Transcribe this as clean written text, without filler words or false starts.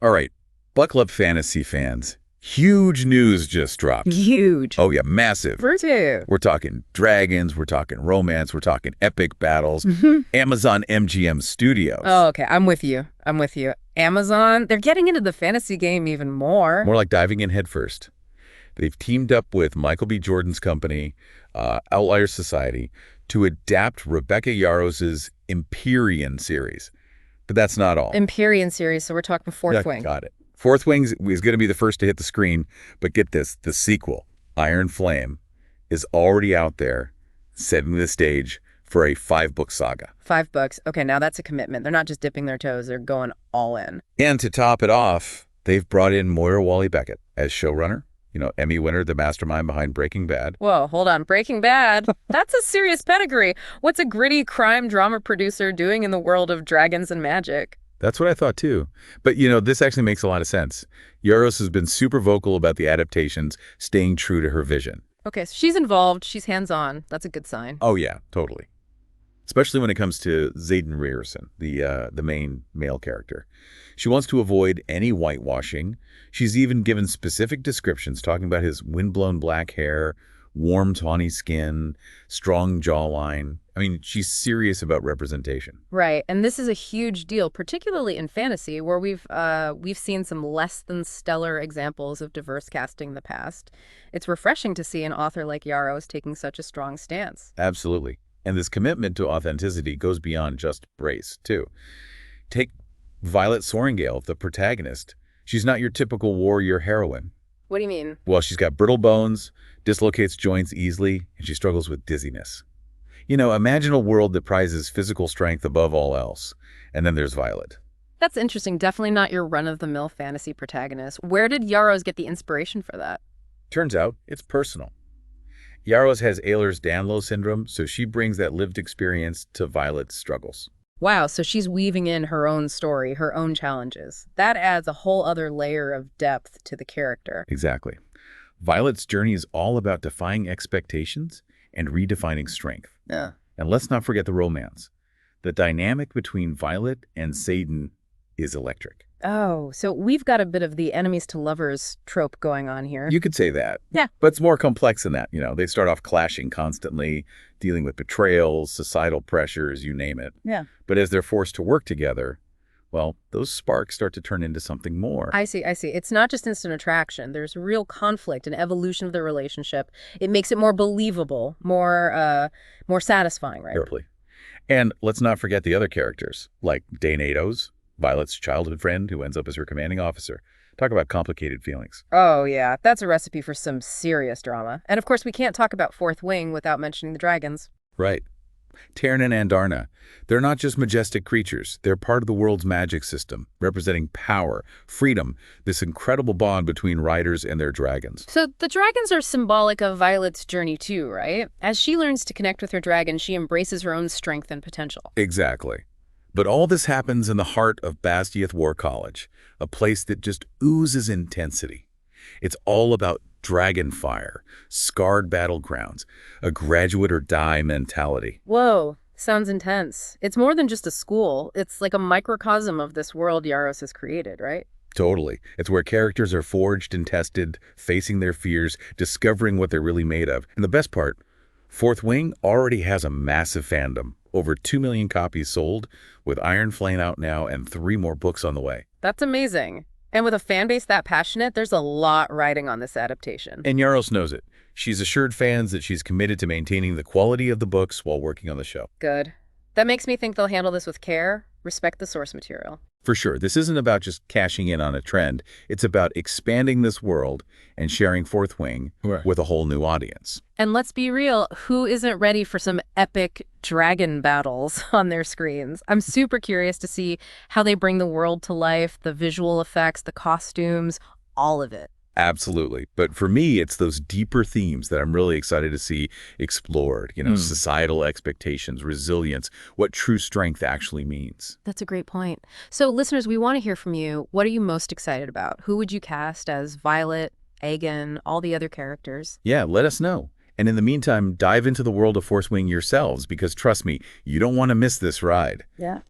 All right, buckle up fantasy fans. Huge news just dropped. Huge. Oh yeah, massive. Virtue. We're talking dragons, we're talking romance, we're talking epic battles. Amazon MGM Studios. Oh, okay. I'm with you. Amazon, they're getting into the fantasy game even more. More like diving in headfirst. They've teamed up with Michael B. Jordan's company, Outlier Society, to adapt Rebecca Yarros' Empyrean series. But that's not all. Empyrean series, so we're talking Fourth Wing. Got it. Fourth Wing is going to be the first to hit the screen, but get this, the sequel, Iron Flame, is already out there, setting the stage for a 5-book saga. 5 books. Okay, now that's a commitment. They're not just dipping their toes, they're going all in. And to top it off, they've brought in Moira Walley-Beckett as showrunner. Emmy winner, the mastermind behind Breaking Bad. Whoa, hold on. Breaking Bad? That's a serious pedigree. What's a gritty crime drama producer doing in the world of dragons and magic? That's what I thought too. But this actually makes a lot of sense. Yarros has been super vocal about the adaptations, staying true to her vision. Okay, so she's involved, she's hands-on. That's a good sign. Oh yeah, totally. Especially when it comes to Xaden Rierson, the main male character. She wants to avoid any whitewashing. She's even given specific descriptions talking about his windblown black hair, warm tawny skin, strong jawline. I mean, she's serious about representation. Right, and this is a huge deal, particularly in fantasy, where we've seen some less than stellar examples of diverse casting in the past. It's refreshing to see an author like Yarros taking such a strong stance. Absolutely. And this commitment to authenticity goes beyond just race, too. Take Violet Sorrengail, the protagonist. She's not your typical warrior heroine. What do you mean? Well, she's got brittle bones, dislocates joints easily, and she struggles with dizziness. Imagine a world that prizes physical strength above all else. And then there's Violet. That's interesting. Definitely not your run-of-the-mill fantasy protagonist. Where did Yarros get the inspiration for that? Turns out it's personal. Yarros has Ehlers-Danlos syndrome, so she brings that lived experience to Violet's struggles. Wow, so she's weaving in her own story, her own challenges. That adds a whole other layer of depth to the character. Exactly. Violet's journey is all about defying expectations and redefining strength. Yeah. And let's not forget the romance. The dynamic between Violet and Xaden is electric. Oh, so we've got a bit of the enemies to lovers trope going on here. You could say that. Yeah. But it's more complex than that. They start off clashing constantly, dealing with betrayals, societal pressures, you name it. Yeah. But as they're forced to work together, well, those sparks start to turn into something more. I see. It's not just instant attraction. There's real conflict and evolution of the relationship. It makes it more believable, more satisfying, right? Totally. And let's not forget the other characters, like Dane Ados, Violet's childhood friend who ends up as her commanding officer. Talk about complicated feelings. Oh, yeah. That's a recipe for some serious drama. And of course, we can't talk about Fourth Wing without mentioning the dragons. Right. Taryn and Andarna, they're not just majestic creatures. They're part of the world's magic system, representing power, freedom, this incredible bond between riders and their dragons. So the dragons are symbolic of Violet's journey too, right? As she learns to connect with her dragon, she embraces her own strength and potential. Exactly. But all this happens in the heart of Basgiath War College, a place that just oozes intensity. It's all about dragon fire, scarred battlegrounds, a graduate or die mentality. Whoa, sounds intense. It's more than just a school. It's like a microcosm of this world Yarros has created, right? Totally. It's where characters are forged and tested, facing their fears, discovering what they're really made of. And the best part, Fourth Wing already has a massive fandom. Over 2 million copies sold, with Iron Flame out now and 3 more books on the way. That's amazing. And with a fan base that passionate, there's a lot riding on this adaptation. And Yarros knows it. She's assured fans that she's committed to maintaining the quality of the books while working on the show. Good. That makes me think they'll handle this with care, respect the source material. For sure, this isn't about just cashing in on a trend. It's about expanding this world and sharing Fourth Wing with a whole new audience. And let's be real, who isn't ready for some epic dragon battles on their screens? I'm super curious to see how they bring the world to life, the visual effects, the costumes, all of it. Absolutely. But for me, it's those deeper themes that I'm really excited to see explored. Societal expectations, resilience, what true strength actually means. That's a great point. So listeners, we want to hear from you. What are you most excited about? Who would you cast as Violet, Aegon, all the other characters? Yeah, let us know. And in the meantime, dive into the world of Fourth Wing yourselves, because trust me, you don't want to miss this ride. Yeah.